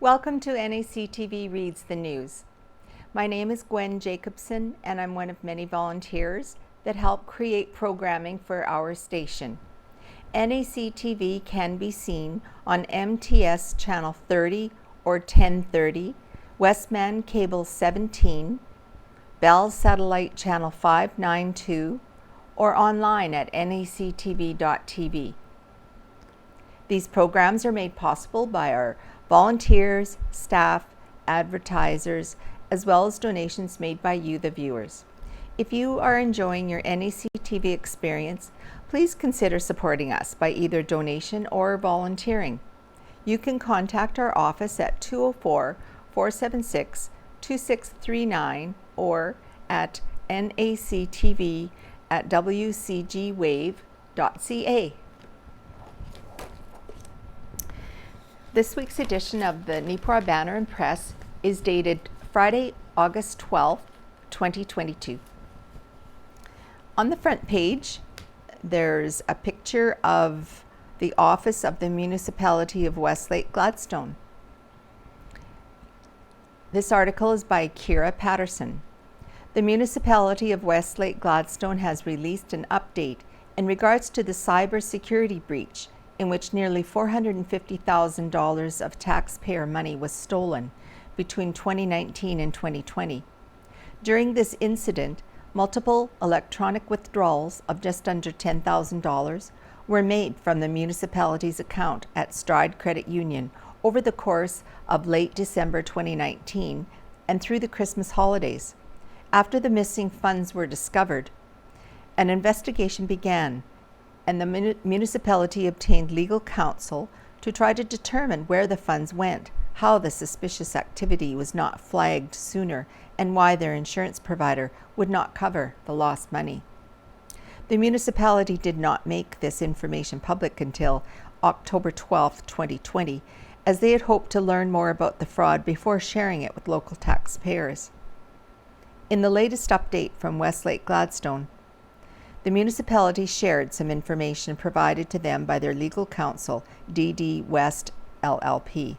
Welcome to NACTV Reads the News. My name is Gwen Jacobson, and I'm one of many volunteers that help create programming for our station. NACTV can be seen on MTS Channel 30 or 1030, Westman Cable 17, Bell Satellite Channel 592, or online at nactv.tv. These programs are made possible by our volunteers, staff, advertisers, as well as donations made by you, the viewers. If you are enjoying your NACTV experience, please consider supporting us by either donation or volunteering. You can contact our office at 204-476-2639 or at nactv@wcgwave.ca. This week's edition of the Nipoa Banner and Press is dated Friday, August 12, 2022. On the front page, there's a picture of the office of the municipality of Westlake-Gladstone. This article is by Kira Patterson. The municipality of Westlake-Gladstone has released an update in regards to the cybersecurity breach in which nearly $450,000 of taxpayer money was stolen between 2019 and 2020. During this incident, multiple electronic withdrawals of just under $10,000 were made from the municipality's account at Stride Credit Union over the course of late December 2019 and through the Christmas holidays. After the missing funds were discovered, an investigation began, and the municipality obtained legal counsel to try to determine where the funds went, how the suspicious activity was not flagged sooner, and why their insurance provider would not cover the lost money. The municipality did not make this information public until October 12, 2020, as they had hoped to learn more about the fraud before sharing it with local taxpayers. In the latest update from Westlake-Gladstone, the municipality shared some information provided to them by their legal counsel, DD West LLP.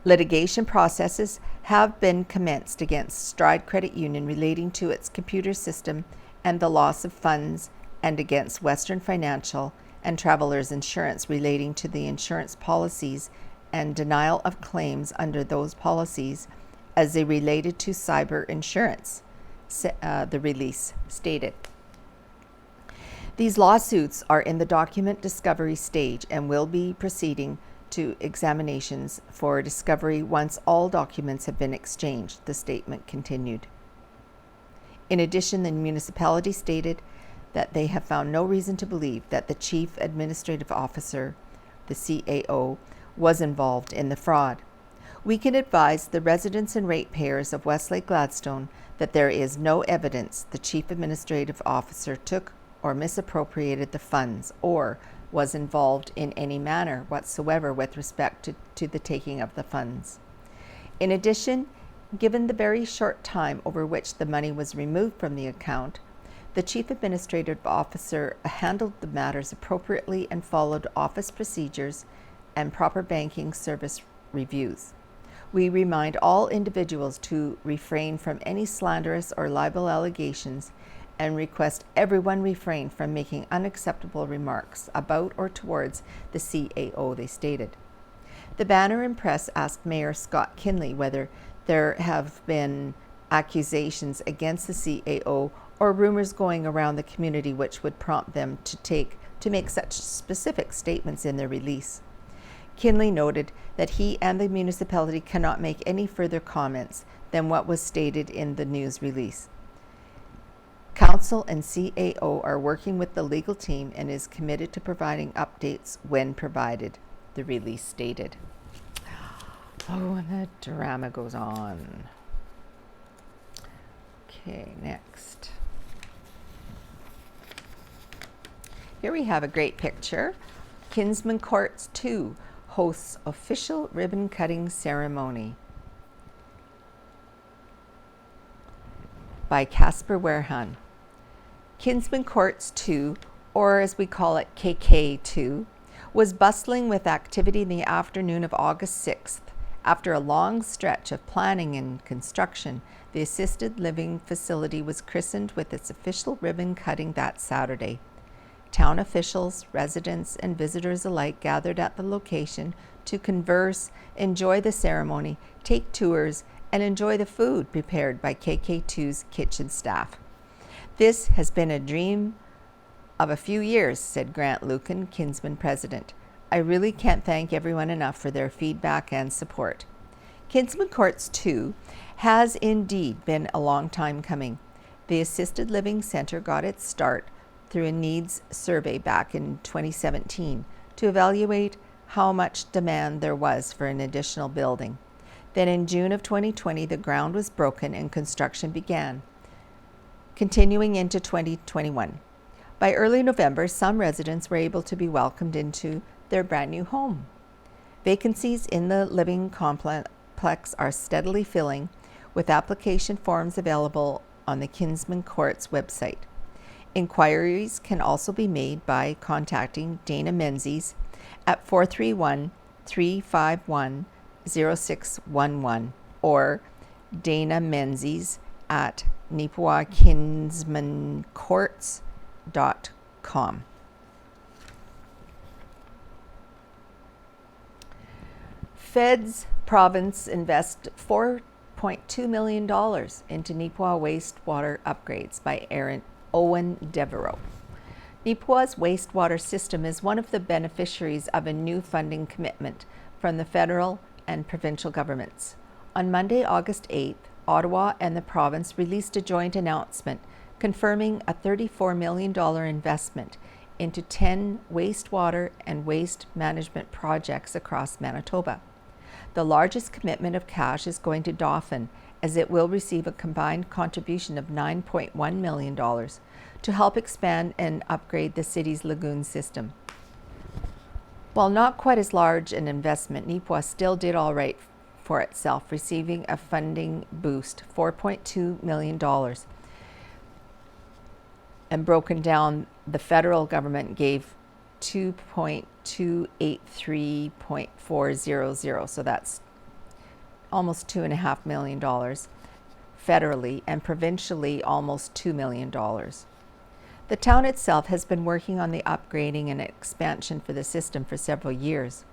Litigation processes have been commenced against Stride Credit Union relating to its computer system and the loss of funds, and against Western Financial and Travelers Insurance relating to the insurance policies and denial of claims under those policies as they related to cyber insurance, the release stated. These lawsuits are in the document discovery stage and will be proceeding to examinations for discovery once all documents have been exchanged, the statement continued. In addition, the municipality stated that they have found no reason to believe that the Chief Administrative Officer, the CAO, was involved in the fraud. We can advise the residents and ratepayers of Westlake-Gladstone that there is no evidence the Chief Administrative Officer took or misappropriated the funds or was involved in any manner whatsoever with respect to the taking of the funds. In addition, given the very short time over which the money was removed from the account, the Chief Administrative Officer handled the matters appropriately and followed office procedures and proper banking service reviews. We remind all individuals to refrain from any slanderous or libel allegations and request everyone refrain from making unacceptable remarks about or towards the CAO, they stated. The Banner and Press asked Mayor Scott Kinley whether there have been accusations against the CAO or rumors going around the community which would prompt them to make such specific statements in their release. Kinley noted that he and the municipality cannot make any further comments than what was stated in the news release. Council and CAO are working with the legal team and is committed to providing updates when provided, the release stated. Oh, and the drama goes on. Okay, next. Here we have a great picture. Kinsman Courts 2 hosts official ribbon cutting ceremony by Casper Werhan. Kinsman Courts 2, or as we call it KK2, was bustling with activity in the afternoon of August 6th After a long stretch of planning and construction, the assisted living facility was christened with its official ribbon cutting that Saturday. Town officials, residents, and visitors alike gathered at the location to converse, enjoy the ceremony, take tours, and enjoy the food prepared by KK2's kitchen staff. "This has been a dream of a few years," said Grant Lucan, Kinsman president. "I really can't thank everyone enough for their feedback and support." Kinsman Courts 2 has indeed been a long time coming. The Assisted Living Centre got its start through a needs survey back in 2017 to evaluate how much demand there was for an additional building. Then in June of 2020, the ground was broken and construction began, continuing into 2021. By early November, some residents were able to be welcomed into their brand new home. Vacancies in the living complex are steadily filling, with application forms available on the Kinsman Courts website. Inquiries can also be made by contacting Dana Menzies at 431-351-0611 or Dana Menzies at neepawakinsmancourts.com. Feds province invest $4.2 million into Nipoa wastewater upgrades by Owen Devereaux. Nipoa's wastewater system is one of the beneficiaries of a new funding commitment from the federal and provincial governments. On Monday, August 8th, Ottawa and the province released a joint announcement confirming a $34 million investment into 10 wastewater and waste management projects across Manitoba. The largest commitment of cash is going to Dauphin, as it will receive a combined contribution of $9.1 million to help expand and upgrade the city's lagoon system. While not quite as large an investment, Nipoa still did all right for itself, receiving a funding boost, $4.2 million. And broken down, the federal government gave $2.283.400, so that's almost $2.5 million federally, and provincially almost $2 million. The town itself has been working on the upgrading and expansion for the system for several years.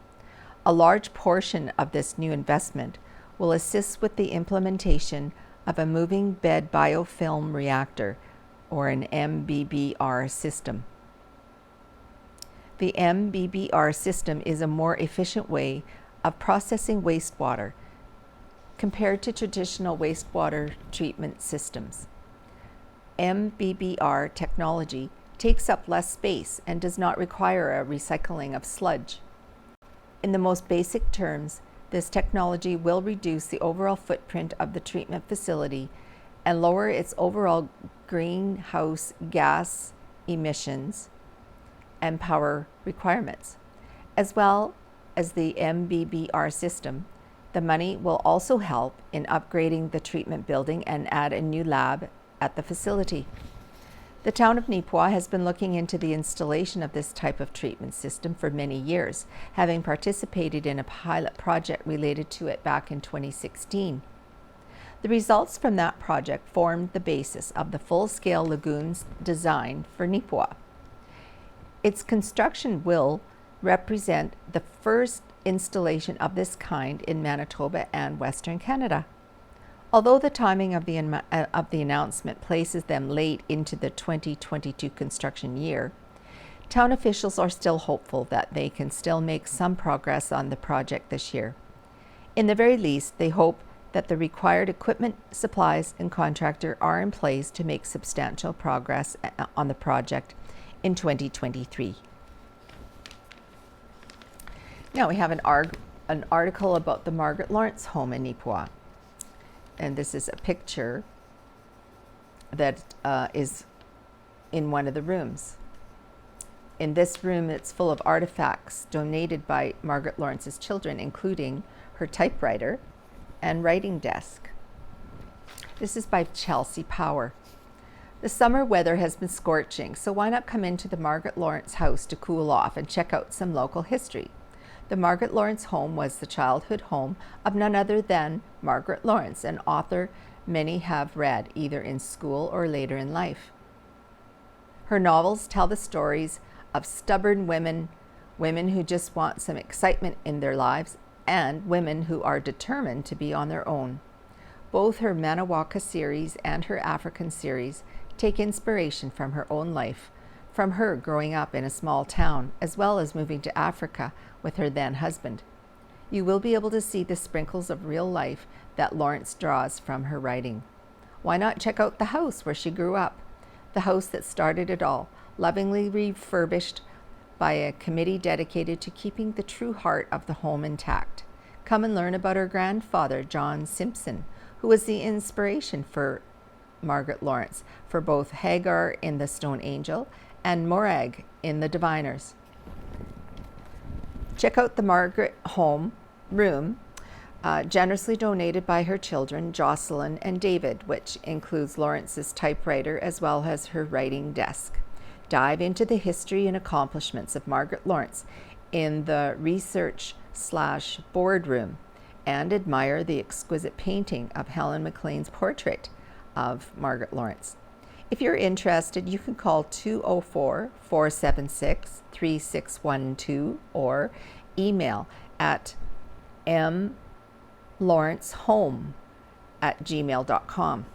A large portion of this new investment will assist with the implementation of a moving bed biofilm reactor, or an MBBR system. The MBBR system is a more efficient way of processing wastewater compared to traditional wastewater treatment systems. MBBR technology takes up less space and does not require a recycling of sludge. In the most basic terms, this technology will reduce the overall footprint of the treatment facility and lower its overall greenhouse gas emissions and power requirements. As well as the MBBR system, the money will also help in upgrading the treatment building and add a new lab at the facility. The town of Nipoa has been looking into the installation of this type of treatment system for many years, having participated in a pilot project related to it back in 2016. The results from that project formed the basis of the full-scale lagoons design for Nipoa. Its construction will represent the first installation of this kind in Manitoba and Western Canada. Although the timing of the announcement places them late into the 2022 construction year, town officials are still hopeful that they can still make some progress on the project this year. In the very least, they hope that the required equipment, supplies, and contractor are in place to make substantial progress on the project in 2023. Now we have an article about the Margaret Lawrence home in Nipoa. And this is a picture that is in one of the rooms. In this room, it's full of artifacts donated by Margaret Lawrence's children, including her typewriter and writing desk. This is by Chelsea Power. The summer weather has been scorching, so why not come into the Margaret Lawrence house to cool off and check out some local history? The Margaret Lawrence home was the childhood home of none other than Margaret Lawrence, an author many have read either in school or later in life. Her novels tell the stories of stubborn women, women who just want some excitement in their lives, and women who are determined to be on their own. Both her Manawaka series and her African series take inspiration from her own life, from her growing up in a small town, as well as moving to Africa with her then husband. You will be able to see the sprinkles of real life that Lawrence draws from her writing. Why not check out the house where she grew up? The house that started it all, lovingly refurbished by a committee dedicated to keeping the true heart of the home intact. Come and learn about her grandfather, John Simpson, who was the inspiration for Margaret Lawrence, for both Hagar in The Stone Angel and Morag in The Diviners. Check out the Margaret home room, generously donated by her children, Jocelyn and David, which includes Lawrence's typewriter as well as her writing desk. Dive into the history and accomplishments of Margaret Lawrence in the research/boardroom and admire the exquisite painting of Helen McLean's portrait of Margaret Lawrence. If you're interested, you can call 204-476-3612 or email at mlawrencehome@gmail.com.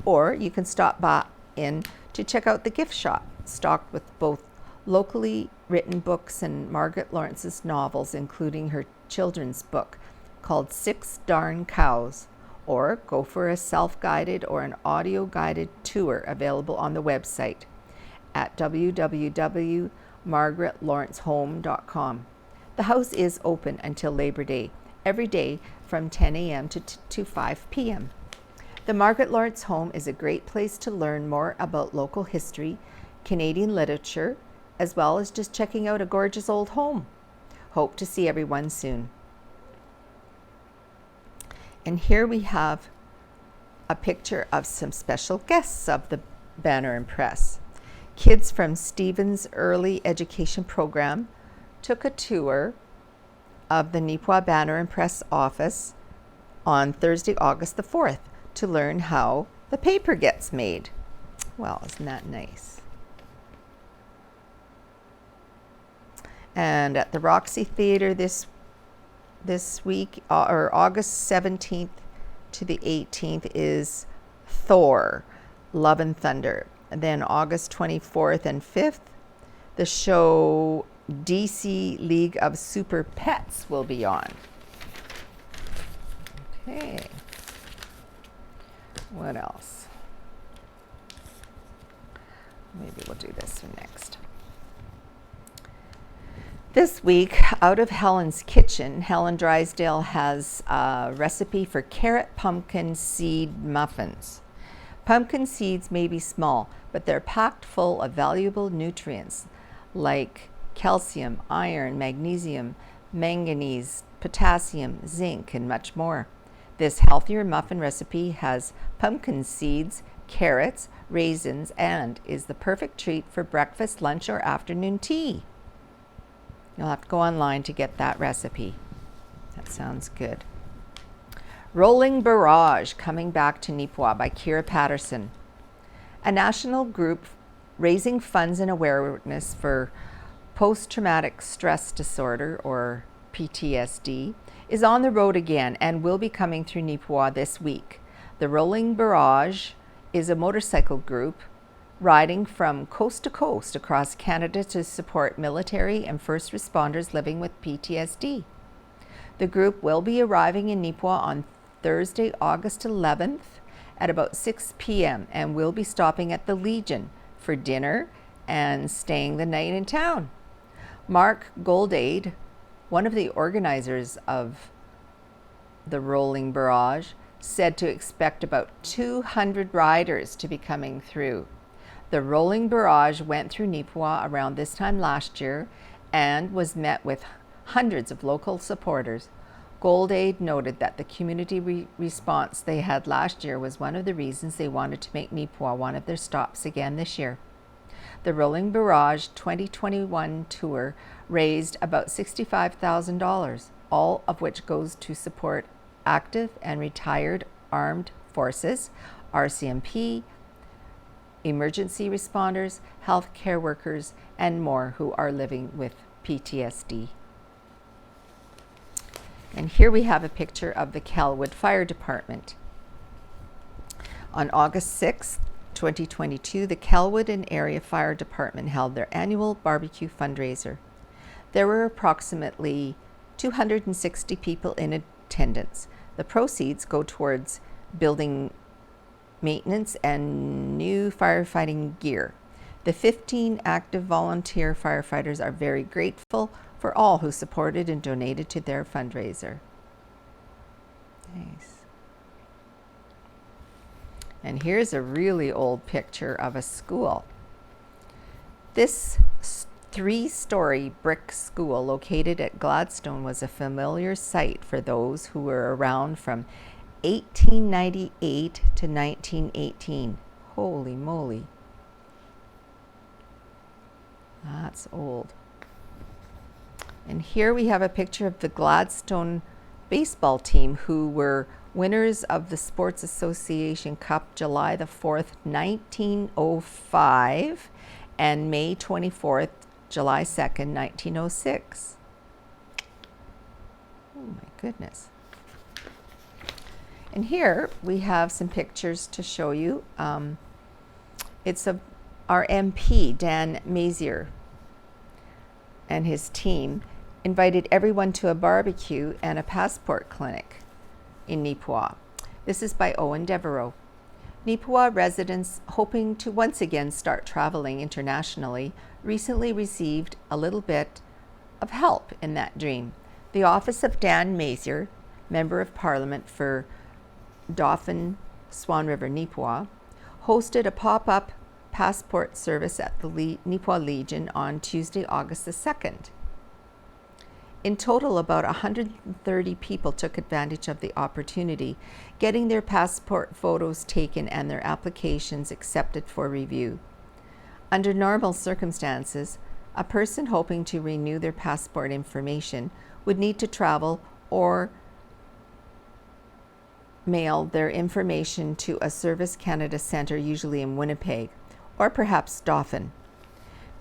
Or you can stop by in to check out the gift shop, stocked with both locally written books and Margaret Lawrence's novels, including her children's book called 6 Darn Cows. Or go for a self-guided or an audio-guided tour available on the website at www.margaretlawrencehome.com. The house is open until Labor Day, every day from 10 a.m. to 5 p.m. The Margaret Lawrence home is a great place to learn more about local history, Canadian literature, as well as just checking out a gorgeous old home. Hope to see everyone soon. And here we have a picture of some special guests of the Banner and Press. Kids from Stephen's Early Education Program took a tour of the Nipoa Banner and Press office on Thursday, August the 4th to learn how the paper gets made. Well, isn't that nice? And at the Roxy Theatre this week, or August 17th to the 18th, is Thor, Love and Thunder. And then August 24th and 5th, the show DC League of Super Pets will be on. Okay. What else? Maybe we'll do this one next. This week, out of Helen's kitchen, Helen Drysdale has a recipe for carrot pumpkin seed muffins. Pumpkin seeds may be small, but they're packed full of valuable nutrients like calcium, iron, magnesium, manganese, potassium, zinc, and much more. This healthier muffin recipe has pumpkin seeds, carrots, raisins, and is the perfect treat for breakfast, lunch, or afternoon tea. You'll have to go online to get that recipe. That sounds good. Rolling Barrage, Coming Back to Nipoa by Kira Patterson. A national group raising funds and awareness for post-traumatic stress disorder, or PTSD, is on the road again and will be coming through Nipoa this week. The Rolling Barrage is a motorcycle group riding from coast to coast across Canada to support military and first responders living with PTSD. The group will be arriving in Nipoa on Thursday, August 11th at about 6 p.m. and will be stopping at the Legion for dinner and staying the night in town. Mark Goldade, one of the organizers of the Rolling Barrage, said to expect about 200 riders to be coming through. The Rolling Barrage went through Nipoa around this time last year and was met with hundreds of local supporters. Goldade noted that the community response they had last year was one of the reasons they wanted to make Nipoa one of their stops again this year. The Rolling Barrage 2021 tour raised about $65,000, all of which goes to support active and retired armed forces, RCMP, emergency responders, healthcare workers, and more who are living with PTSD. And here we have a picture of the Kelwood Fire Department. On August 6, 2022, the Kelwood and Area Fire Department held their annual barbecue fundraiser. There were approximately 260 people in attendance. The proceeds go towards building maintenance and new firefighting gear. The 15 active volunteer firefighters are very grateful for all who supported and donated to their fundraiser. Nice. And here's a really old picture of a school. This 3-story brick school located at Gladstone was a familiar sight for those who were around from 1898 to 1918. Holy moly. That's old. And here we have a picture of the Gladstone baseball team who were winners of the Sports Association Cup July the 4th, 1905 and May 24th, July 2nd, 1906. Oh my goodness. And here we have some pictures to show you. It's of our MP, Dan Mazier, and his team invited everyone to a barbecue and a passport clinic in Nipoa. This is by Owen Devereaux. Nipoa residents hoping to once again start traveling internationally recently received a little bit of help in that dream. The office of Dan Mazier, Member of Parliament for Dauphin, Swan River, Nipoa, hosted a pop-up passport service at the Nipoa Legion on Tuesday, August the 2nd. In total, about 130 people took advantage of the opportunity, getting their passport photos taken and their applications accepted for review. Under normal circumstances, a person hoping to renew their passport information would need to travel or mail their information to a Service Canada Centre, usually in Winnipeg, or perhaps Dauphin.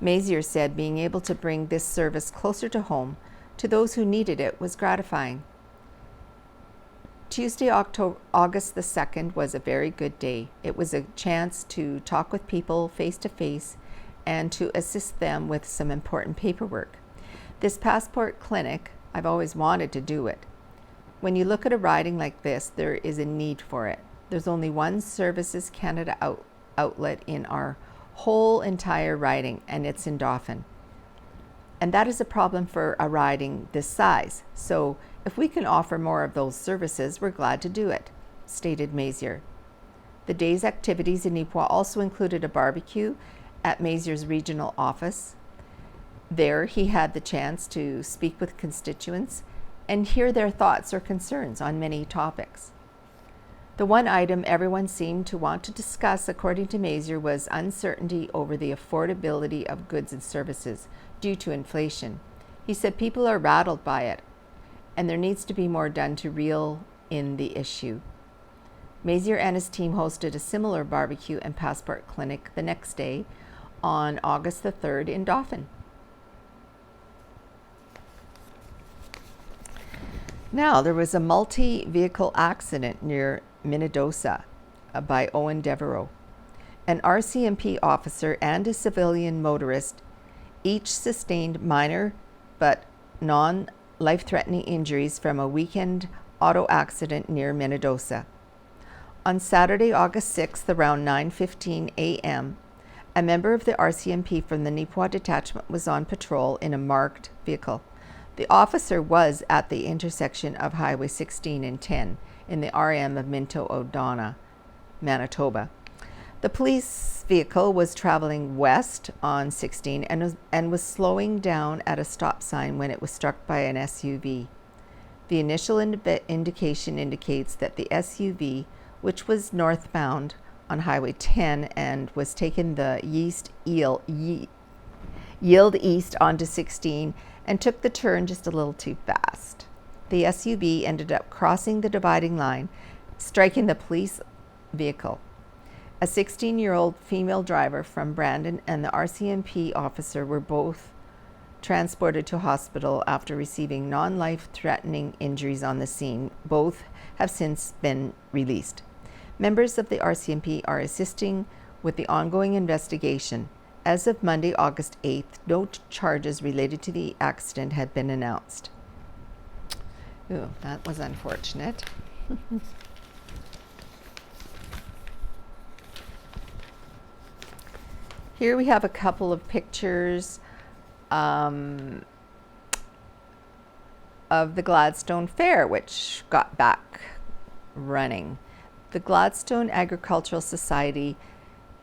Mazier said being able to bring this service closer to home to those who needed it was gratifying. Tuesday, August the 2nd was a very good day. It was a chance to talk with people face to face and to assist them with some important paperwork. This passport clinic, I've always wanted to do it. When you look at a riding like this, there is a need for it. There's only one Services Canada outlet in our whole entire riding, and it's in Dauphin. And that is a problem for a riding this size. So if we can offer more of those services, we're glad to do it, stated Mazier. The day's activities in Nipoa also included a barbecue at Mazier's regional office. There he had the chance to speak with constituents and hear their thoughts or concerns on many topics. The one item everyone seemed to want to discuss, according to Mazier, was uncertainty over the affordability of goods and services due to inflation. He said people are rattled by it, and there needs to be more done to reel in the issue. Mazier and his team hosted a similar barbecue and passport clinic the next day on August the 3rd in Dauphin. Now, there was a multi-vehicle accident near Manitoba by Owen Devereaux. An RCMP officer and a civilian motorist each sustained minor but non-life-threatening injuries from a weekend auto accident near Manitoba. On Saturday, August 6th, around 9:15 a.m., a member of the RCMP from the Nipoa detachment was on patrol in a marked vehicle. The officer was at the intersection of Highway 16 and 10 in the RM of Minto O'Donnell, Manitoba. The police vehicle was traveling west on 16 and was slowing down at a stop sign when it was struck by an SUV. The initial indication indicates that the SUV, which was northbound, on Highway 10 and was taking the yield east onto 16 and took the turn just a little too fast. The SUV ended up crossing the dividing line, striking the police vehicle. A 16-year-old female driver from Brandon and the RCMP officer were both transported to hospital after receiving non-life-threatening injuries on the scene. Both have since been released. Members of the RCMP are assisting with the ongoing investigation. As of Monday, August 8th, no charges related to the accident had been announced. Ooh, that was unfortunate. Here we have a couple of pictures of the Gladstone Fair, which got back running. The Gladstone Agricultural Society,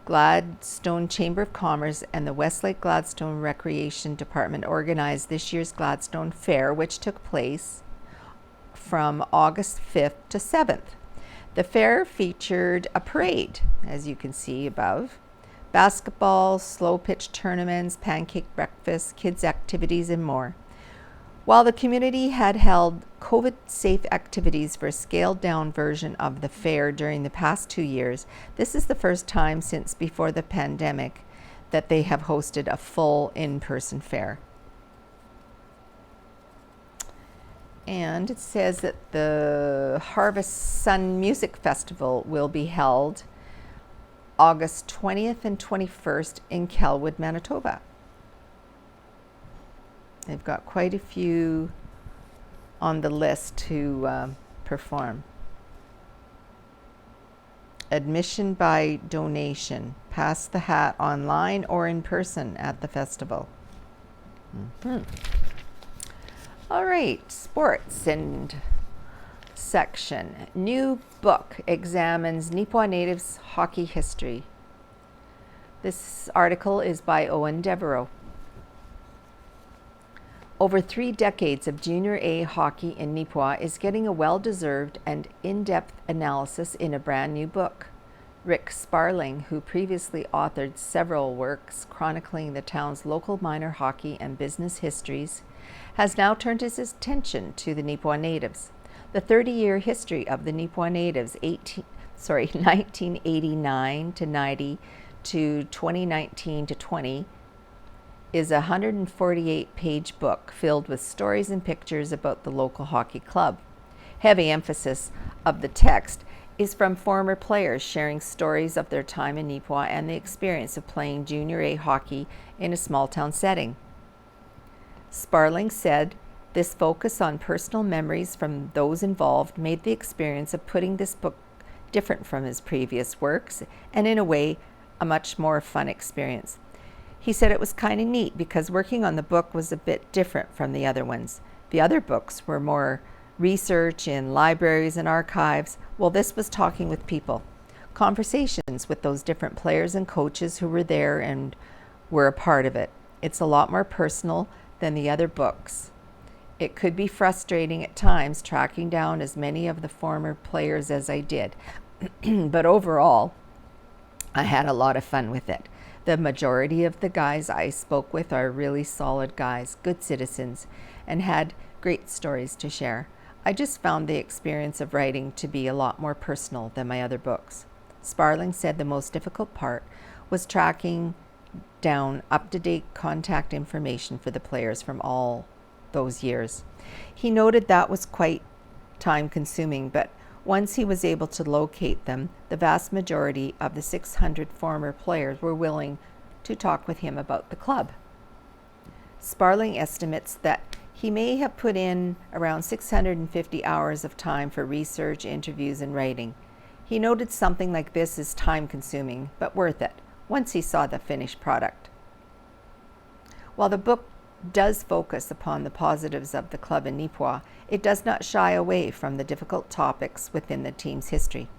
Gladstone Chamber of Commerce, and the Westlake-Gladstone Recreation Department organized this year's Gladstone Fair, which took place from August 5th to 7th. The fair featured a parade, as you can see above, basketball, slow pitch tournaments, pancake breakfast, kids' activities, and more. While the community had held COVID-safe activities for a scaled-down version of the fair during the past 2 years, this is the first time since before the pandemic that they have hosted a full in-person fair. And it says that the Harvest Sun Music Festival will be held August 20th and 21st in Kelwood, Manitoba. They've got quite a few on the list to perform. Admission by donation. Pass the hat online or in person at the festival. All right, sports and section. New book examines Nipoa Natives hockey history. This article is by Owen Devereaux. Over 3 decades of Junior A hockey in Nipoa is getting a well-deserved and in-depth analysis in a brand new book. Rick Sparling, who previously authored several works chronicling the town's local minor hockey and business histories, has now turned his attention to the Nipoa Natives. The 30-year history of the Nipoa Natives, 1989 to 90 to 2019 to 20, is a 148-page book filled with stories and pictures about the local hockey club. Heavy emphasis of the text is from former players sharing stories of their time in Nipoa and the experience of playing Junior A hockey in a small-town setting. Sparling said, "This focus on personal memories from those involved made the experience of putting this book different from his previous works and, in a way, a much more fun experience." He said it was kind of neat because working on the book was a bit different from the other ones. The other books were more research in libraries and archives, while this was talking with people. Conversations with those different players and coaches who were there and were a part of it. It's a lot more personal than the other books. It could be frustrating at times tracking down as many of the former players as I did, but overall, I had a lot of fun with it. The majority of the guys I spoke with are really solid guys, good citizens, and had great stories to share. I just found the experience of writing to be a lot more personal than my other books. Sparling said the most difficult part was tracking down up-to-date contact information for the players from all those years. He noted that was quite time-consuming, but once he was able to locate them, the vast majority of the 600 former players were willing to talk with him about the club. Sparling estimates that he may have put in around 650 hours of time for research, interviews, and writing. He noted something like this is time-consuming, but worth it, once he saw the finished product. While the book does focus upon the positives of the club in Nipoa, it does not shy away from the difficult topics within the team's history.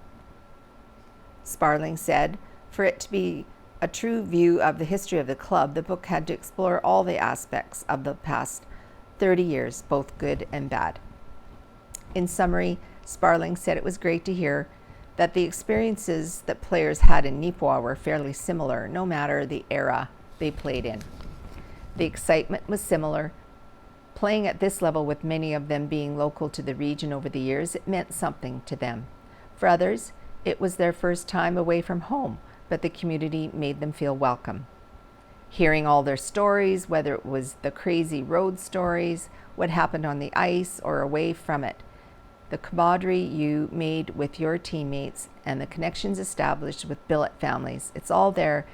Sparling said, for it to be a true view of the history of the club, the book had to explore all the aspects of the past 30 years, both good and bad. In summary, Sparling said it was great to hear that the experiences that players had in Nipoa were fairly similar, no matter the era they played in. The excitement was similar. Playing at this level, with many of them being local to the region over the years, it meant something to them. For others, it was their first time away from home, but the community made them feel welcome. Hearing all their stories, whether it was the crazy road stories, what happened on the ice or away from it, the camaraderie you made with your teammates, and the connections established with billet families, it's all there,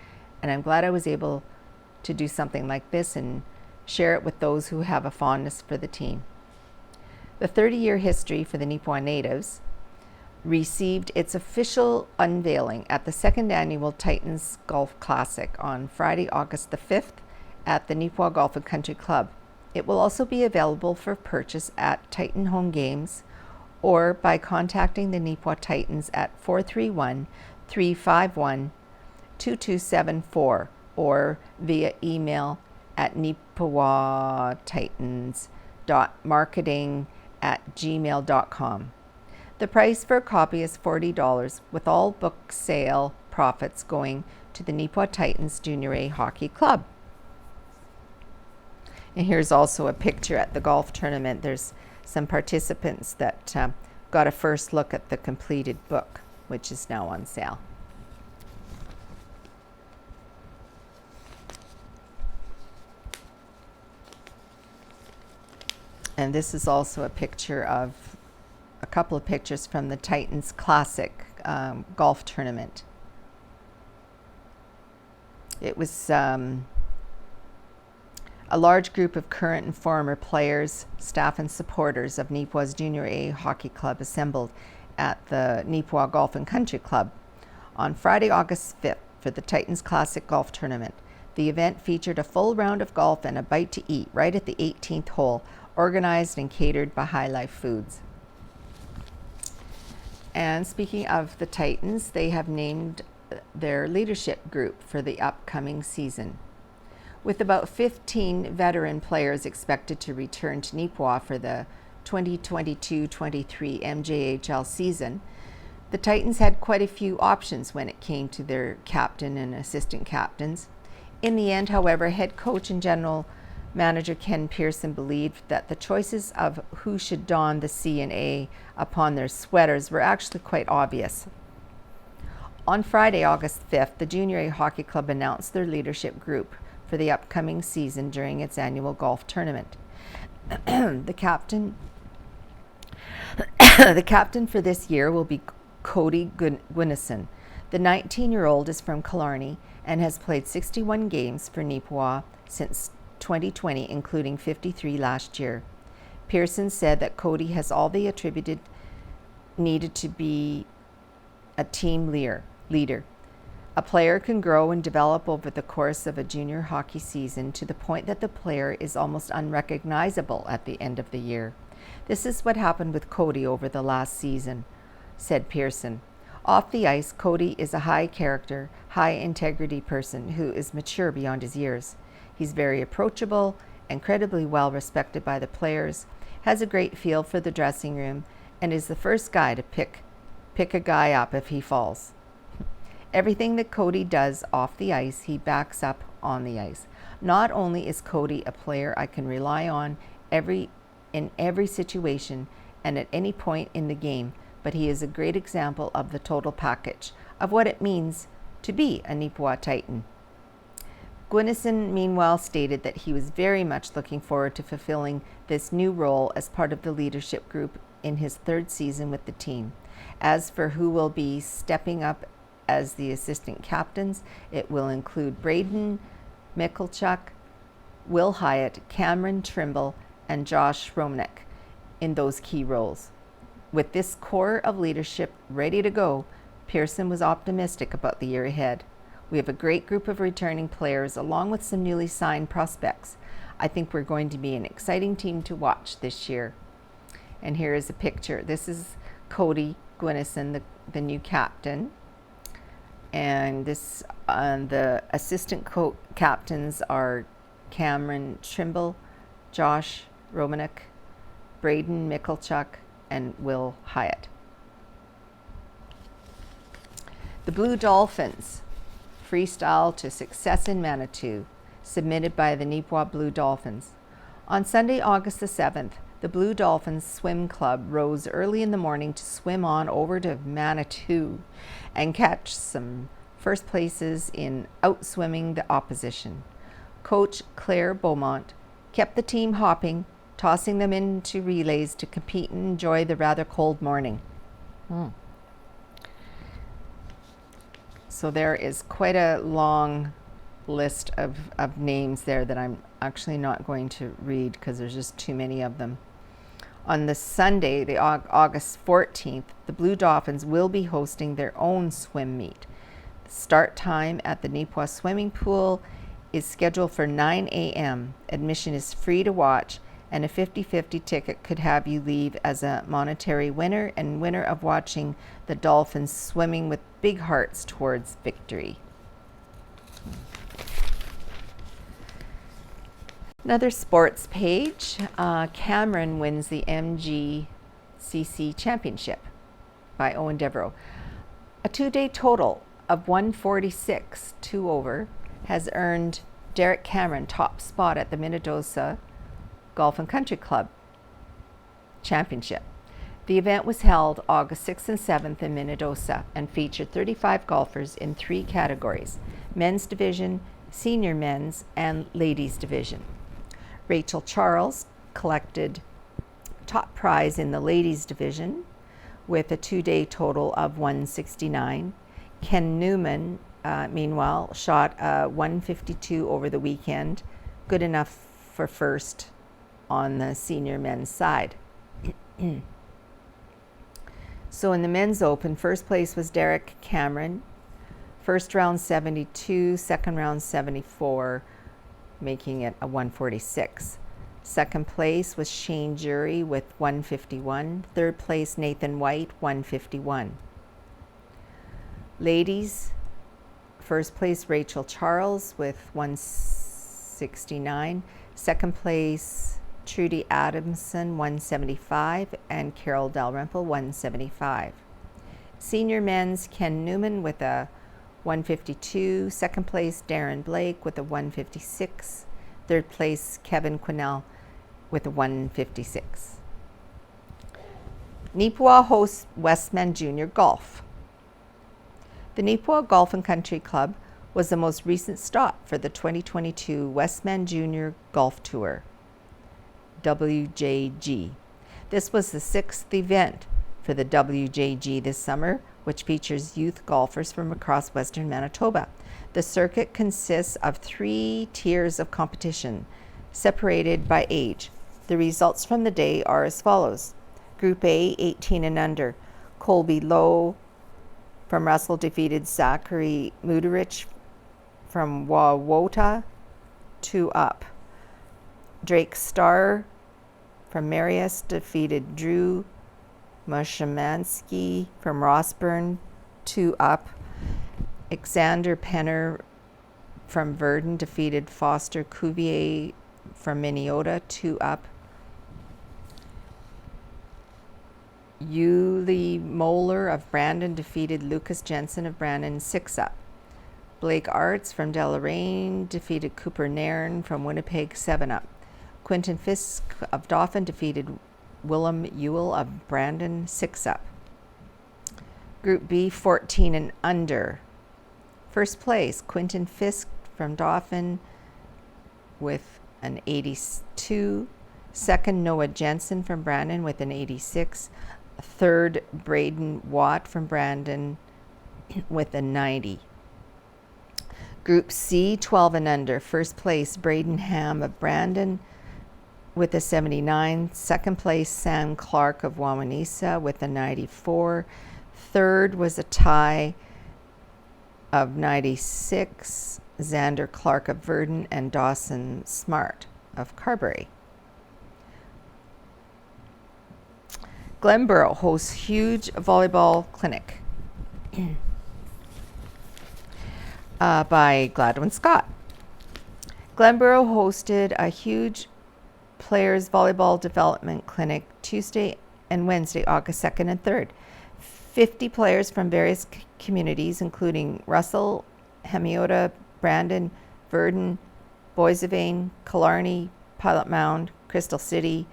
and I'm glad I was able to do something like this and share it with those who have a fondness for the team. The 30-year history for the Nipoa natives received its official unveiling at the second annual Titans Golf Classic on Friday, August the 5th at the Nipoa Golf and Country Club. It will also be available for purchase at Titan Home Games or by contacting the Neepawa Titans at 431-351-2274 or via email at neepawatitans.marketing@gmail.com. The price for a copy is $40, with all book sale profits going to the Neepawa Titans Junior A Hockey Club. And here's also a picture at the golf tournament. There's some participants that got a first look at the completed book, which is now on sale. And this is also a picture of a couple of pictures from the Titans Classic golf tournament. It was a large group of current and former players, staff, and supporters of Neepawa's Junior A Hockey Club assembled at the Neepawa Golf and Country Club on Friday, August 5th for the Titans Classic Golf Tournament. The event featured a full round of golf and a bite to eat right at the 18th hole, organized and catered by High Life Foods. And speaking of the Titans, they have named their leadership group for the upcoming season. With about 15 veteran players expected to return to Nipoa for the 2022-23 MJHL season, the Titans had quite a few options when it came to their captain and assistant captains. In the end, however, head coach and general manager Ken Pearson believed that the choices of who should don the C and A upon their sweaters were actually quite obvious. On Friday, August 5th, the Junior A Hockey Club announced their leadership group for the upcoming season during its annual golf tournament. The captain for this year will be Cody Gwynison. The 19-year-old is from Killarney and has played 61 games for Nipoa since 2020, including 53 last year. Pearson said that Cody has all the attributed needed to be a team leader. A player can grow and develop over the course of a junior hockey season to the point that the player is almost unrecognizable at the end of the year. This is what happened with Cody over the last season, said Pearson. Off the ice, Cody is a high character, high integrity person who is mature beyond his years. He's very approachable, incredibly well respected by the players, has a great feel for the dressing room, and is the first guy to pick a guy up if he falls. Everything that Cody does off the ice, he backs up on the ice. Not only is Cody a player I can rely on in every situation and at any point in the game, but he is a great example of the total package of what it means to be a Neepawa Titan. Gwynison, meanwhile, stated that he was very much looking forward to fulfilling this new role as part of the leadership group in his third season with the team. As for who will be stepping up as the assistant captains, it will include Braden Michalchuk, Will Hyatt, Cameron Trimble, and Josh Romanek in those key roles. With this core of leadership ready to go, Pearson was optimistic about the year ahead. We have a great group of returning players along with some newly signed prospects. I think we're going to be an exciting team to watch this year. And here is a picture. This is Cody Gwynison, the new captain. And this the assistant captains are Cameron Trimble, Josh Romanek, Braden Michalchuk, and Will Hyatt. The Blue Dolphins, freestyle to success in Manitou, submitted by the Neepawa Blue Dolphins. On Sunday, August the 7th, the Blue Dolphins Swim Club rose early in the morning to swim on over to Manitou and catch some first places in outswimming the opposition. Coach Claire Beaumont kept the team hopping, tossing them into relays to compete and enjoy the rather cold morning. So there is quite a long list of names there that I'm actually not going to read because there's just too many of them. On the Sunday, the August 14th, the Blue Dolphins will be hosting their own swim meet. The start time at the Nipoa swimming pool is scheduled for 9 a.m. Admission is free to watch, and a 50-50 ticket could have you leave as a monetary winner and winner of watching the Dolphins swimming with big hearts towards victory. Another sports page, Cameron wins the MGCC Championship by Owen Devereaux. A two-day total of 146, 2 over, has earned Derek Cameron top spot at the Minnedosa Golf and Country Club Championship. The event was held August 6th and 7th in Minnedosa and featured 35 golfers in 3 categories: men's division, senior men's, and ladies division. Rachel Charles collected top prize in the ladies division with a 2-day total of 169. Ken Newman, meanwhile, shot a 152 over the weekend, good enough for first on the senior men's side. So in the men's open, first place was Derek Cameron, first round 72, second round 74, making it a 146. Second place was Shane Jury with 151. Third place, Nathan White, 151. Ladies, first place, Rachel Charles with 169. Second place, Trudy Adamson, 175. And Carol Dalrymple, 175. Senior men's, Ken Newman with a 152. Second place, Darren Blake with a 156. Third place, Kevin Quinnell with a 156. Nipoa hosts Westman Junior Golf. The Nipoa Golf and Country Club was the most recent stop for the 2022 Westman Junior Golf Tour, WJG. This was the 6th event for the WJG this summer, which features youth golfers from across western Manitoba. The circuit consists of 3 tiers of competition, separated by age. The results from the day are as follows. Group A, 18 and under. Colby Lowe from Russell defeated Zachary Muderich from Wawota, 2 up. Drake Starr from Marius defeated Drew Mushamansky from Rossburn, 2 up. Alexander Penner from Verdun defeated Foster Cuvier from Minnesota, 2 up. Yuli Moeller of Brandon defeated Lucas Jensen of Brandon, 6 up. Blake Arts from Deloraine defeated Cooper Nairn from Winnipeg, 7 up. Quentin Fisk of Dauphin defeated Willem Ewell of Brandon, 6 up. Group B, 14 and under. First place, Quentin Fisk from Dauphin with an 82. Second, Noah Jensen from Brandon with an 86. Third, Braden Watt from Brandon with a 90. Group C, 12 and under. First place, Braden Ham of Brandon with a 79. Second place, Sam Clark of Wawanesa with a 94. Third was a tie of 96, Xander Clark of Verdun and Dawson Smart of Carberry. Glenborough hosts huge volleyball clinic by Gladwin Scott. Glenborough hosted a huge players volleyball development clinic Tuesday and Wednesday, August 2nd and 3rd, 50 players from various communities, including Russell, Hemiota, Brandon, Verdon, Boissevain, Killarney, Pilot Mound, Crystal City,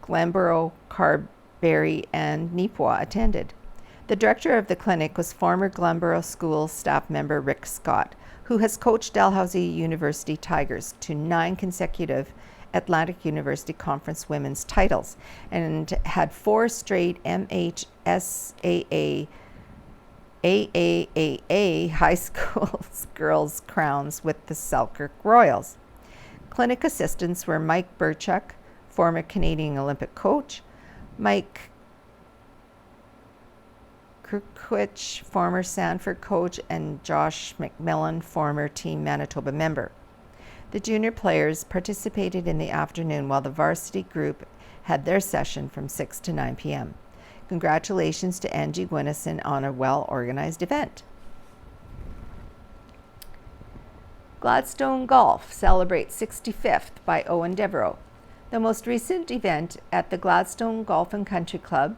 Glenborough, Carberry, and Nipoa attended. The director of the clinic was former Glenborough School staff member Rick Scott, who has coached Dalhousie University Tigers to 9 consecutive Atlantic University Conference women's titles and had 4 straight MHSAA AAAA high school girls crowns with the Selkirk Royals. Clinic assistants were Mike Burchuk, former Canadian Olympic coach, Mike Kirkwich, former Sanford coach, and Josh McMillan, former Team Manitoba member. The junior players participated in the afternoon while the varsity group had their session from 6 to 9 p.m. Congratulations to Angie Gwennison on a well-organized event. Gladstone Golf celebrates 65th by Owen Devereaux. The most recent event at the Gladstone Golf and Country Club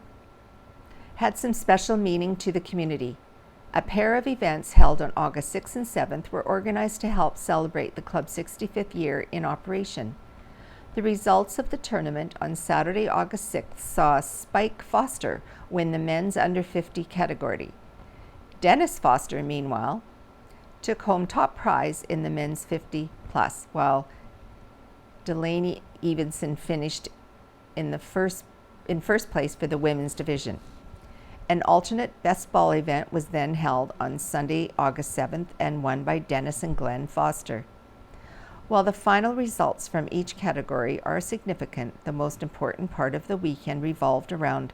had some special meaning to the community. A pair of events held on August 6th and 7th were organized to help celebrate the club's 65th year in operation. The results of the tournament on Saturday, August 6th saw Spike Foster win the men's under 50 category. Dennis Foster, meanwhile, took home top prize in the men's 50 plus, while Delaney Evenson finished in first place for the women's division. An alternate best ball event was then held on Sunday, August 7th, and won by Dennis and Glenn Foster. While the final results from each category are significant, the most important part of the weekend revolved around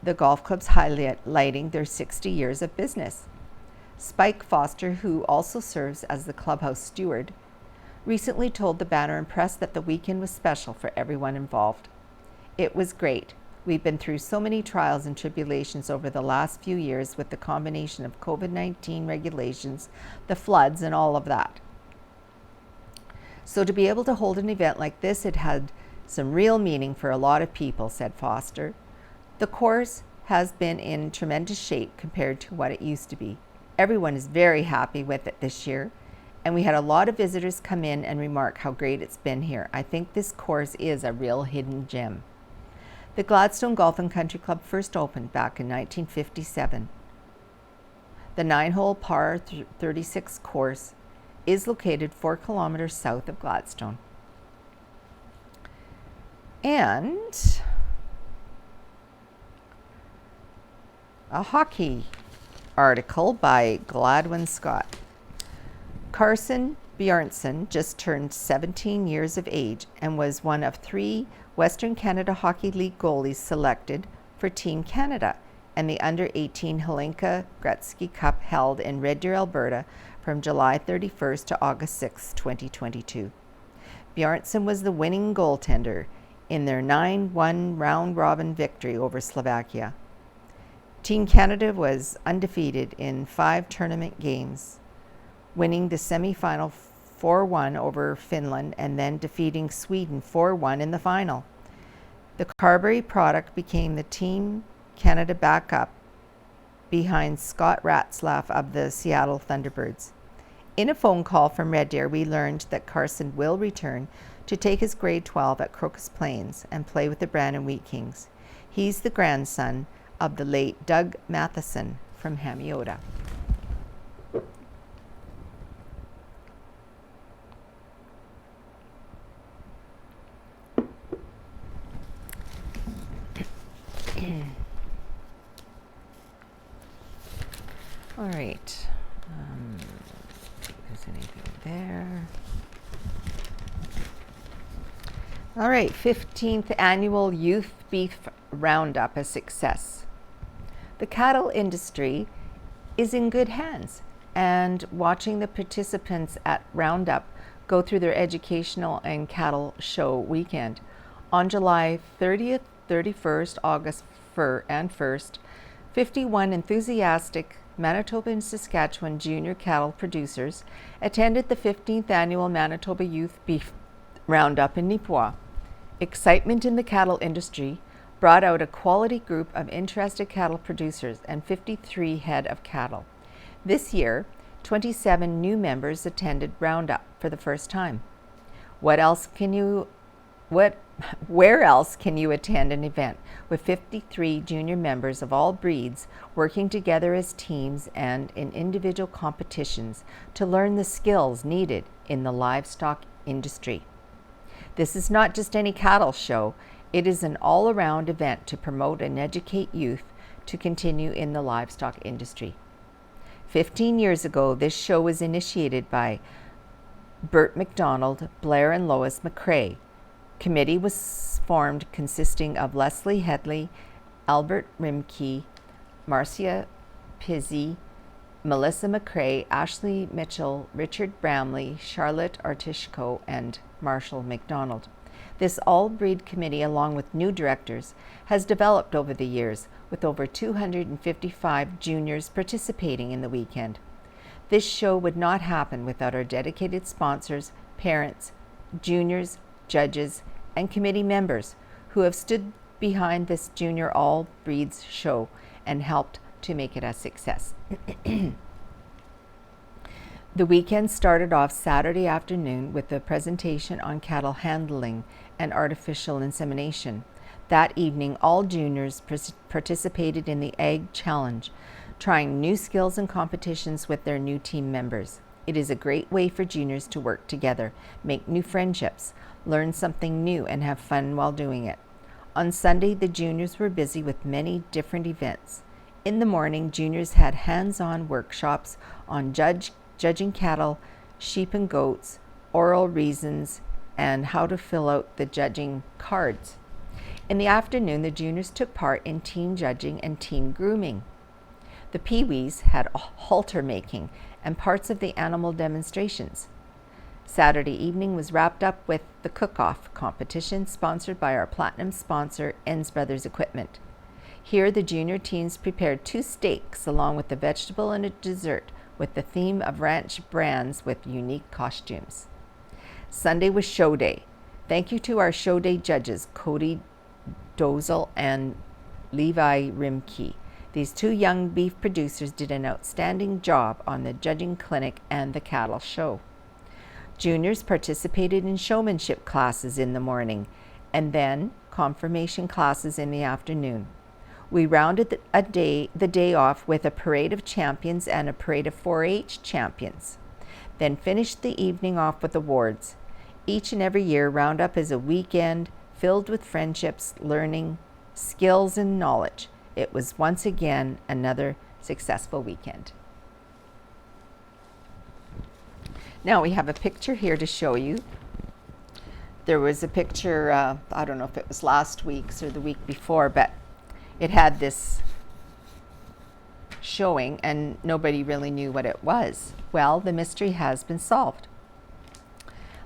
the golf clubs highlighting their 60 years of business. Spike Foster, who also serves as the clubhouse steward, recently told the Banner and Press that the weekend was special for everyone involved. It was great. We've been through so many trials and tribulations over the last few years with the combination of COVID-19 regulations, the floods, and all of that. So to be able to hold an event like this, it had some real meaning for a lot of people, said Foster. The course has been in tremendous shape compared to what it used to be. Everyone is very happy with it this year, and we had a lot of visitors come in and remark how great it's been here. I think this course is a real hidden gem. The Gladstone Golf and Country Club first opened back in 1957. The 9-hole par 36 course is located 4 kilometers south of Gladstone. And a hockey article by Gladwin Scott. Carson Bjarnson just turned 17 years of age and was one of 3 Western Canada Hockey League goalies selected for Team Canada and the Under-18 Helenka Gretzky Cup held in Red Deer, Alberta from July 31st to August 6, 2022. Bjarnson was the winning goaltender in their 9-1 round-robin victory over Slovakia. Team Canada was undefeated in 5 tournament games, winning the semi-final 4-1 over Finland and then defeating Sweden 4-1 in the final. The Carberry product became the Team Canada backup behind Scott Ratzlaff of the Seattle Thunderbirds. In a phone call from Red Deer, we learned that Carson will return to take his grade 12 at Crocus Plains and play with the Brandon Wheat Kings. He's the grandson of the late Doug Matheson from Hemiota. All right. If there's anything there. All right. 15th Annual Youth Beef Roundup, a success. The cattle industry is in good hands, and watching the participants at Roundup go through their educational and cattle show weekend. On July 30th, 31st, August 1st, 51 enthusiastic Manitoba and Saskatchewan junior cattle producers attended the 15th Annual Manitoba Youth Beef Roundup in Nipoa. Excitement in the cattle industry brought out a quality group of interested cattle producers and 53 head of cattle. This year, 27 new members attended Roundup for the first time. Where else can you attend an event with 53 junior members of all breeds working together as teams and in individual competitions to learn the skills needed in the livestock industry? This is not just any cattle show, it is an all-around event to promote and educate youth to continue in the livestock industry. 15 years ago, this show was initiated by Bert McDonald, Blair and Lois McCrae. Committee was formed consisting of Leslie Headley, Albert Rimke, Marcia Pizzi, Melissa McCrae, Ashley Mitchell, Richard Bramley, Charlotte Artishko, and Marshall McDonald. This all-breed committee, along with new directors, has developed over the years, with over 255 juniors participating in the weekend. This show would not happen without our dedicated sponsors, parents, juniors, judges, and committee members who have stood behind this junior all breeds show and helped to make it a success. The weekend started off Saturday afternoon with a presentation on cattle handling and artificial insemination. That evening, all juniors participated in the Egg Challenge, trying new skills and competitions with their new team members. It is a great way for juniors to work together, make new friendships, learn something new, and have fun while doing it. On Sunday, the juniors were busy with many different events. In the morning, juniors had hands-on workshops on judging cattle, sheep and goats, oral reasons, and how to fill out the judging cards. In the afternoon, the juniors took part in team judging and team grooming. The peewees had halter making and parts of the animal demonstrations. Saturday evening was wrapped up with the cook-off competition sponsored by our platinum sponsor, Enns Brothers Equipment. Here, the junior teams prepared 2 steaks along with a vegetable and a dessert with the theme of ranch brands with unique costumes. Sunday was show day. Thank you to our show day judges, Cody Dozel and Levi Rimke. These 2 young beef producers did an outstanding job on the judging clinic and the cattle show. Juniors participated in showmanship classes in the morning and then confirmation classes in the afternoon. We rounded the day off with a parade of champions and a parade of 4-H champions, then finished the evening off with awards. Each and every year, Roundup is a weekend filled with friendships, learning, skills, and knowledge. It was once again another successful weekend. Now we have a picture here to show you. There was a picture, I don't know if it was last week's or the week before, but it had this showing and nobody really knew what it was. Well, the mystery has been solved.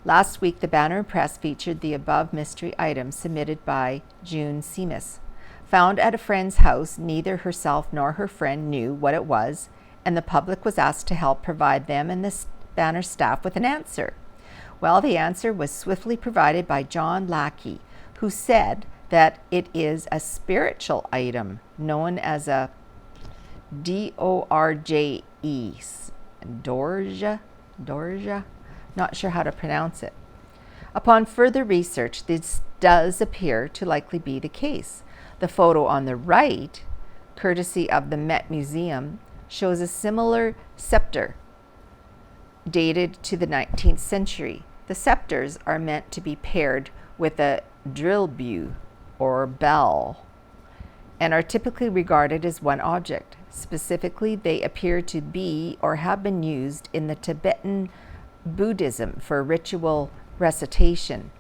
Last week, the Banner Press featured the above mystery item submitted by June Seamus. Found at a friend's house, neither herself nor her friend knew what it was, and the public was asked to help provide them and the Banner staff with an answer. Well, the answer was swiftly provided by John Lackey, who said that it is a spiritual item known as a D-O-R-J-E, Dorja, not sure how to pronounce it. Upon further research, this does appear to likely be the case. The photo on the right, courtesy of the Met Museum, shows a similar scepter dated to the 19th century. The scepters are meant to be paired with a drilbew or bell and are typically regarded as one object. Specifically, they appear to be or have been used in the Tibetan Buddhism for ritual recitation.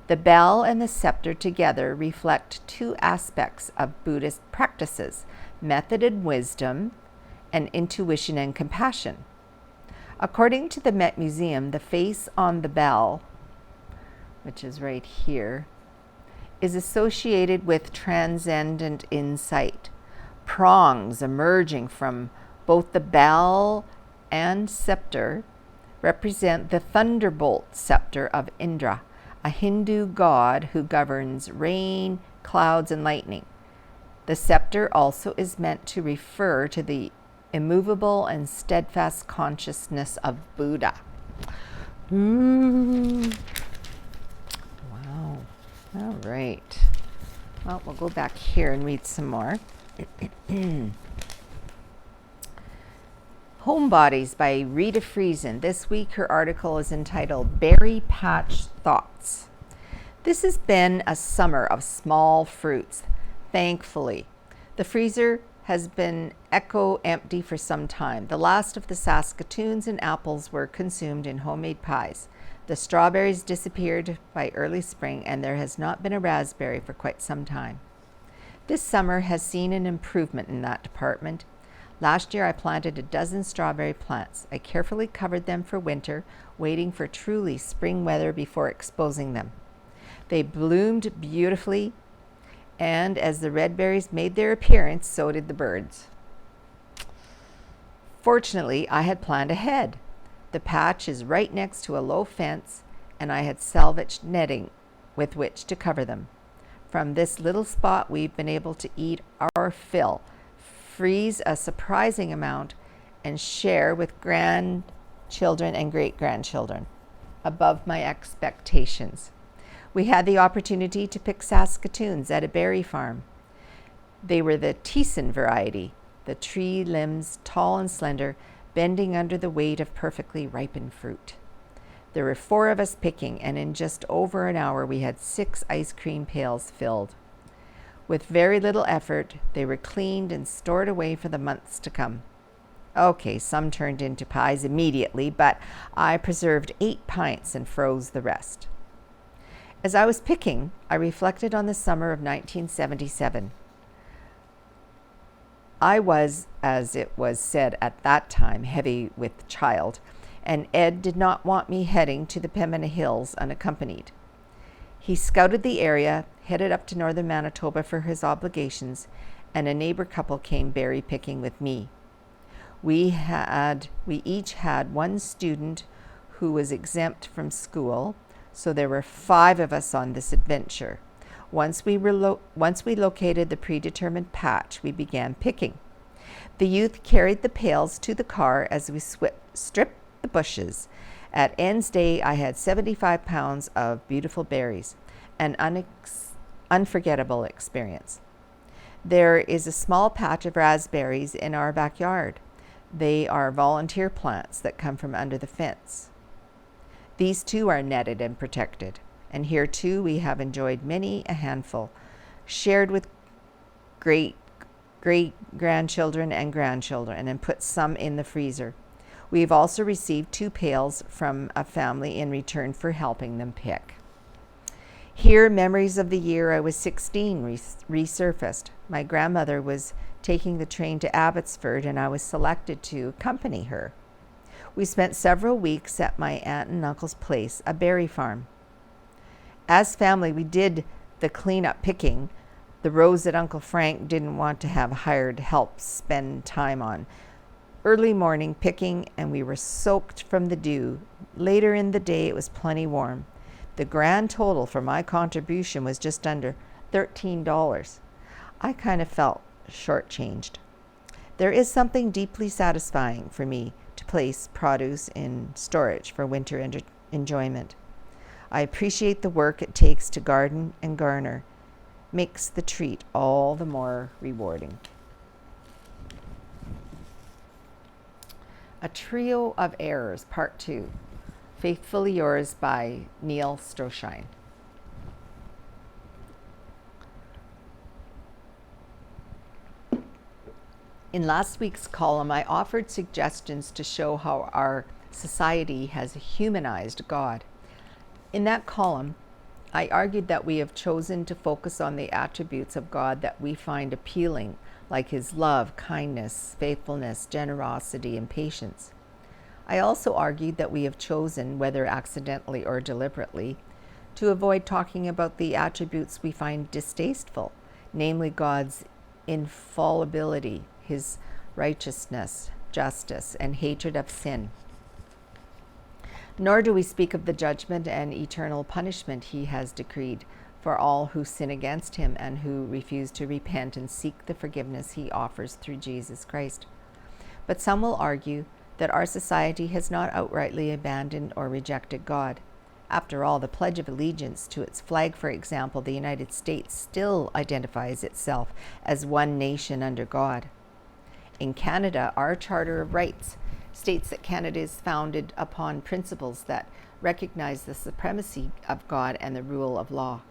The bell and the scepter together reflect 2 aspects of Buddhist practices: method and wisdom, and intuition and compassion. According to the Met Museum, the face on the bell, which is right here, is associated with transcendent insight. Prongs emerging from both the bell and scepter represent the thunderbolt scepter of Indra, a Hindu god who governs rain, clouds, and lightning. The scepter also is meant to refer to the immovable and steadfast consciousness of Buddha. Wow. All right. Well, we'll go back here and read some more. Homebodies by Rita Friesen. This week her article is entitled Berry Patch Thoughts. This has been a summer of small fruits, thankfully. The freezer has been empty for some time. The last of the Saskatoons and apples were consumed in homemade pies. The strawberries disappeared by early spring, and there has not been a raspberry for quite some time. This summer has seen an improvement in that department. Last year I planted a dozen strawberry plants. I carefully covered them for winter, waiting for truly spring weather before exposing them. They bloomed beautifully, and as the red berries made their appearance, so did the birds. Fortunately, I had planned ahead. The patch is right next to a low fence, and I had salvaged netting with which to cover them. From this little spot, we've been able to eat our fill, freeze a surprising amount, and share with grandchildren and great-grandchildren, above my expectations. We had the opportunity to pick Saskatoons at a berry farm. They were the Thiessen variety, the tree limbs tall and slender, bending under the weight of perfectly ripened fruit. There were 4 of us picking, and in just over an hour we had 6 ice cream pails filled. With very little effort, they were cleaned and stored away for the months to come. Okay, some turned into pies immediately, but I preserved 8 pints and froze the rest. As I was picking, I reflected on the summer of 1977. I was, as it was said at that time, heavy with child, and Ed did not want me heading to the Pembina Hills unaccompanied. He scouted the area, headed up to northern Manitoba for his obligations, and a neighbor couple came berry picking with me. We each had one student who was exempt from school, so there were 5 of us on this adventure. Once we located the predetermined patch, we began picking. The youth carried the pails to the car as we stripped the bushes. At End's Day, I had 75 pounds of beautiful berries, an unforgettable experience. There is a small patch of raspberries in our backyard. They are volunteer plants that come from under the fence. These too are netted and protected, and here too we have enjoyed many a handful, shared with great-grandchildren and grandchildren, and put some in the freezer. We've also received 2 pails from a family in return for helping them pick. Here, memories of the year I was 16 resurfaced. My grandmother was taking the train to Abbotsford, and I was selected to accompany her. We spent several weeks at my aunt and uncle's place, a berry farm. As family, we did the cleanup picking, the rows that Uncle Frank didn't want to have hired help spend time on. Early morning picking, and we were soaked from the dew. Later in the day, it was plenty warm. The grand total for my contribution was just under $13. I kind of felt shortchanged. There is something deeply satisfying for me to place produce in storage for winter enjoyment. I appreciate the work it takes to garden and garner. Makes the treat all the more rewarding. A Trio of Errors, Part 2. Faithfully Yours by Neil Stroshine. In last week's column, I offered suggestions to show how our society has humanized God. In that column, I argued that we have chosen to focus on the attributes of God that we find appealing, like his love, kindness, faithfulness, generosity, and patience. I also argued that we have chosen, whether accidentally or deliberately, to avoid talking about the attributes we find distasteful, namely God's infallibility, his righteousness, justice, and hatred of sin. Nor do we speak of the judgment and eternal punishment he has decreed for all who sin against him and who refuse to repent and seek the forgiveness he offers through Jesus Christ. But some will argue that our society has not outrightly abandoned or rejected God. After all, the Pledge of Allegiance to its flag, for example, the United States, still identifies itself as one nation under God. In Canada, our Charter of Rights states that Canada is founded upon principles that recognize the supremacy of God and the rule of law.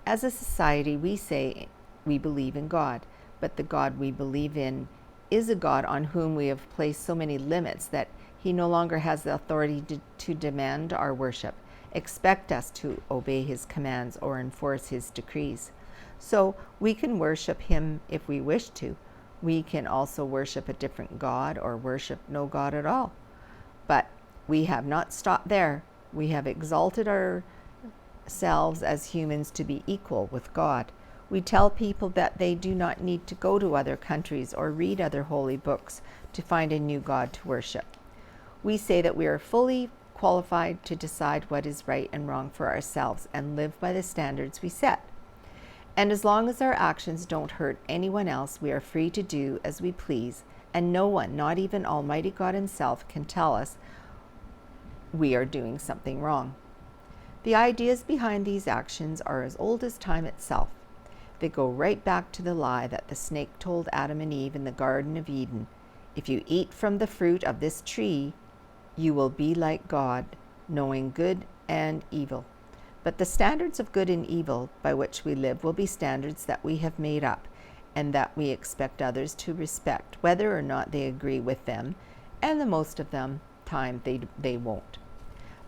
As a society, we say we believe in God, but the God we believe in is a God on whom we have placed so many limits that he no longer has the authority to demand our worship, expect us to obey his commands, or enforce his decrees. So we can worship him if we wish to. We can also worship a different God or worship no God at all. But we have not stopped there. We have exalted ourselves as humans to be equal with God. We tell people that they do not need to go to other countries or read other holy books to find a new God to worship. We say that we are fully qualified to decide what is right and wrong for ourselves and live by the standards we set. And as long as our actions don't hurt anyone else, we are free to do as we please, and no one, not even Almighty God himself, can tell us we are doing something wrong. The ideas behind these actions are as old as time itself. They go right back to the lie that the snake told Adam and Eve in the Garden of Eden: if you eat from the fruit of this tree, you will be like God, knowing good and evil. But the standards of good and evil by which we live will be standards that we have made up and that we expect others to respect, whether or not they agree with them, and the most of the time they won't.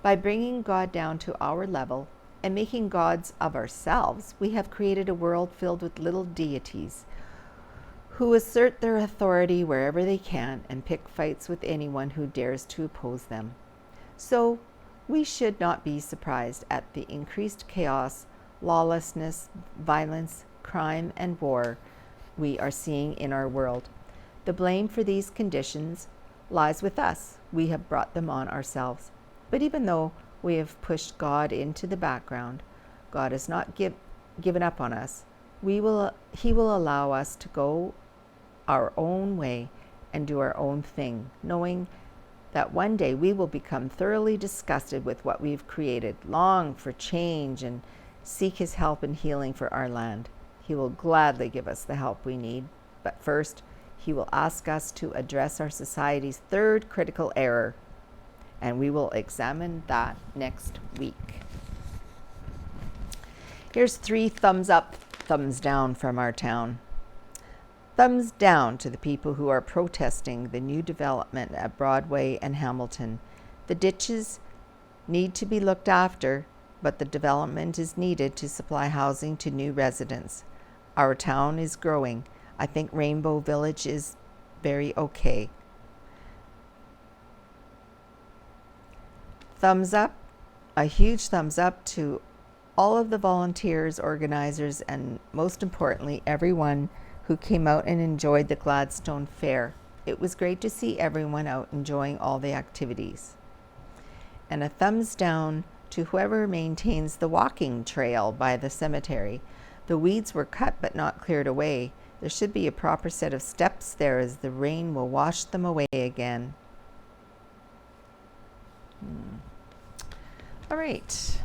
By bringing God down to our level and making gods of ourselves, we have created a world filled with little deities who assert their authority wherever they can and pick fights with anyone who dares to oppose them. So we should not be surprised at the increased chaos, lawlessness, violence, crime, and war we are seeing in our world. The blame for these conditions lies with us. We have brought them on ourselves. But even though we have pushed God into the background, God has not given up on us. He will allow us to go our own way and do our own thing, knowing that one day we will become thoroughly disgusted with what we've created, long for change, and seek his help and healing for our land. He will gladly give us the help we need, but first he will ask us to address our society's third critical error, and we will examine that next week. Here's 3 thumbs up, thumbs down from our town. Thumbs down to the people who are protesting the new development at Broadway and Hamilton. The ditches need to be looked after, but the development is needed to supply housing to new residents. Our town is growing. I think Rainbow Village is very okay. Thumbs up, a huge thumbs up to all of the volunteers, organizers, and most importantly, everyone who came out and enjoyed the Gladstone Fair. It was great to see everyone out enjoying all the activities. And a thumbs down to whoever maintains the walking trail by the cemetery. The weeds were cut but not cleared away. There should be a proper set of steps there, as the rain will wash them away again. All right.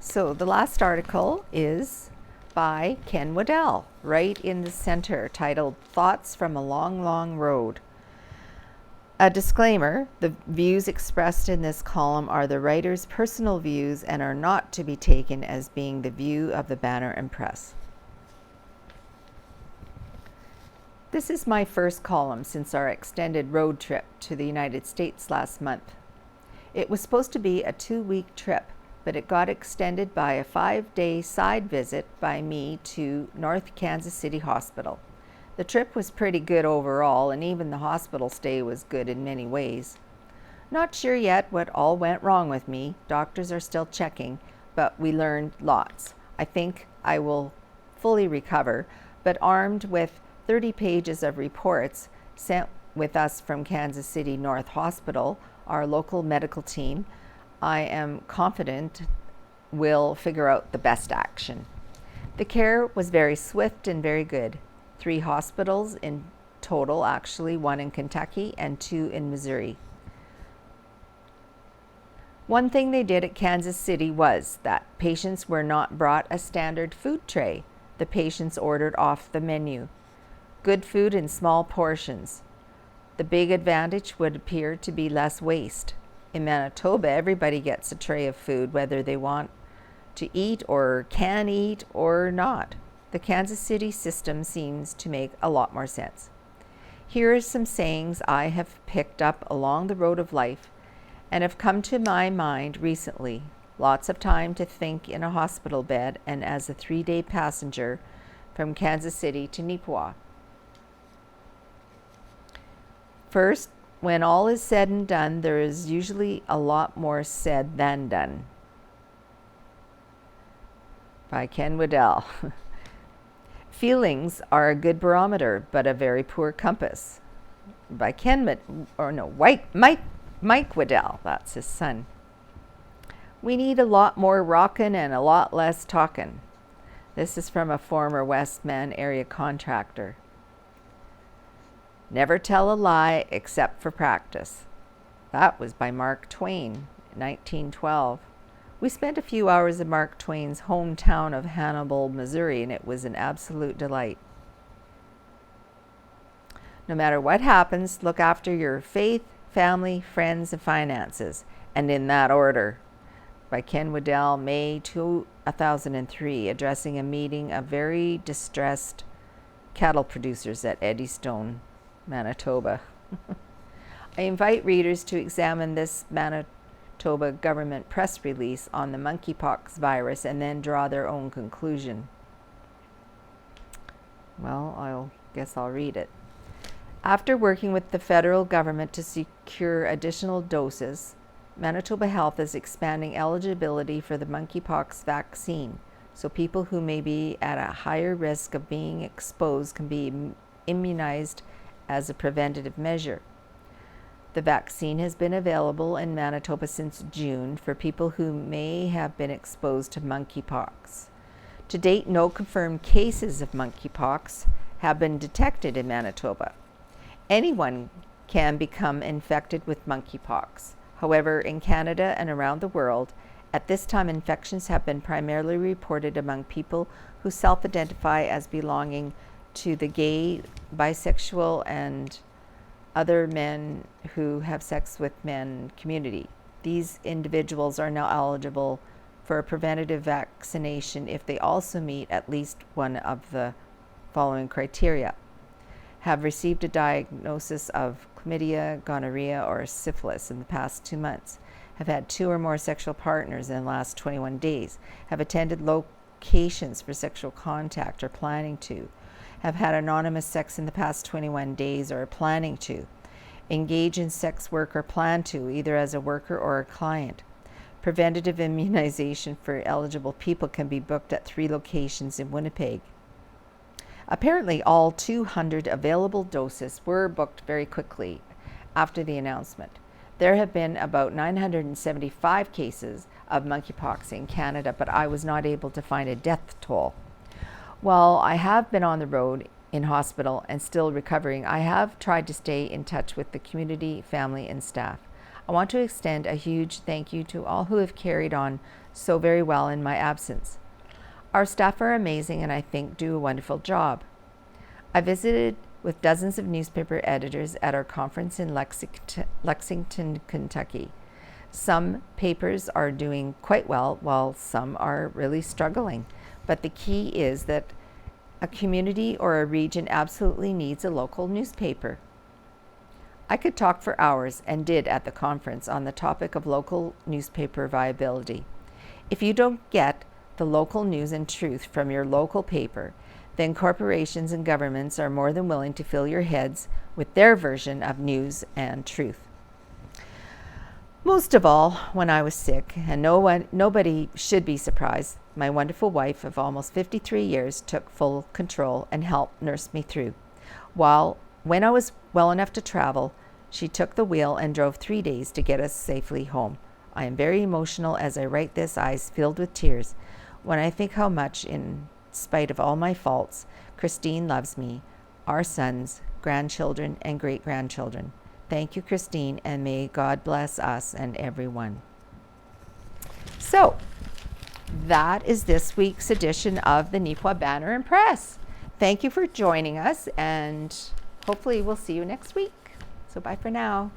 So the last article is by Ken Waddell, right in the center, titled Thoughts from a Long, Long Road. A disclaimer: the views expressed in this column are the writer's personal views and are not to be taken as being the view of the Banner and Press. This is my first column since our extended road trip to the United States last month. It was supposed to be a 2-week trip, but it got extended by a 5-day side visit by me to North Kansas City Hospital. The trip was pretty good overall, and even the hospital stay was good in many ways. Not sure yet what all went wrong with me. Doctors are still checking, but we learned lots. I think I will fully recover, but armed with 30 pages of reports sent with us from Kansas City North Hospital, our local medical team, I am confident we'll figure out the best action. The care was very swift and very good. 3 hospitals in total, actually, 1 in Kentucky and 2 in Missouri. One thing they did at Kansas City was that patients were not brought a standard food tray. The patients ordered off the menu. Good food in small portions. The big advantage would appear to be less waste. In Manitoba, everybody gets a tray of food, whether they want to eat or can eat or not. The Kansas City system seems to make a lot more sense. Here are some sayings I have picked up along the road of life and have come to my mind recently. Lots of time to think in a hospital bed and as a 3-day passenger from Kansas City to Nipoa. First, when all is said and done, there is usually a lot more said than done. By Ken Waddell. Feelings are a good barometer, but a very poor compass. By Mike Waddell, that's his son. We need a lot more rockin' and a lot less talkin'. This is from a former Westman area contractor. Never tell a lie except for practice. That was by Mark Twain, 1912. We spent a few hours in Mark Twain's hometown of Hannibal, Missouri, and it was an absolute delight. No matter what happens, look after your faith, family, friends, and finances, and in that order. By Ken Waddell, May 2003, addressing a meeting of very distressed cattle producers at Eddystone, Manitoba. I invite readers to examine this Manitoba government press release on the monkeypox virus and then draw their own conclusion. Well, I guess I'll read it. After working with the federal government to secure additional doses, Manitoba Health is expanding eligibility for the monkeypox vaccine, so people who may be at a higher risk of being exposed can be immunized as a preventative measure. The vaccine has been available in Manitoba since June for people who may have been exposed to monkeypox. To date, no confirmed cases of monkeypox have been detected in Manitoba. Anyone can become infected with monkeypox. However, in Canada and around the world, at this time infections have been primarily reported among people who self-identify as belonging to the gay, bisexual, and other men who have sex with men community. These individuals are now eligible for a preventative vaccination if they also meet at least one of the following criteria: have received a diagnosis of chlamydia, gonorrhea, or syphilis in the past 2 months, have had 2 or more sexual partners in the last 21 days, have attended locations for sexual contact or planning to, have had anonymous sex in the past 21 days or are planning to, engage in sex work or plan to, either as a worker or a client. Preventative immunization for eligible people can be booked at 3 locations in Winnipeg. Apparently, all 200 available doses were booked very quickly after the announcement. There have been about 975 cases of monkeypox in Canada, but I was not able to find a death toll. While I have been on the road in hospital and still recovering, I have tried to stay in touch with the community, family, and staff. I want to extend a huge thank you to all who have carried on so very well in my absence. Our staff are amazing and I think do a wonderful job. I visited with dozens of newspaper editors at our conference in Lexington, Kentucky. Some papers are doing quite well while some are really struggling. But the key is that a community or a region absolutely needs a local newspaper. I could talk for hours, and did at the conference, on the topic of local newspaper viability. If you don't get the local news and truth from your local paper, then corporations and governments are more than willing to fill your heads with their version of news and truth. Most of all, when I was sick, and nobody should be surprised, my wonderful wife of almost 53 years took full control and helped nurse me through. When I was well enough to travel, she took the wheel and drove 3 days to get us safely home. I am very emotional as I write this, eyes filled with tears, when I think how much in spite of all my faults, Christine loves me, our sons, grandchildren, and great-grandchildren. Thank you, Christine, and may God bless us and everyone. So, that is this week's edition of the Nipoa Banner and Press. Thank you for joining us, and hopefully we'll see you next week. So bye for now.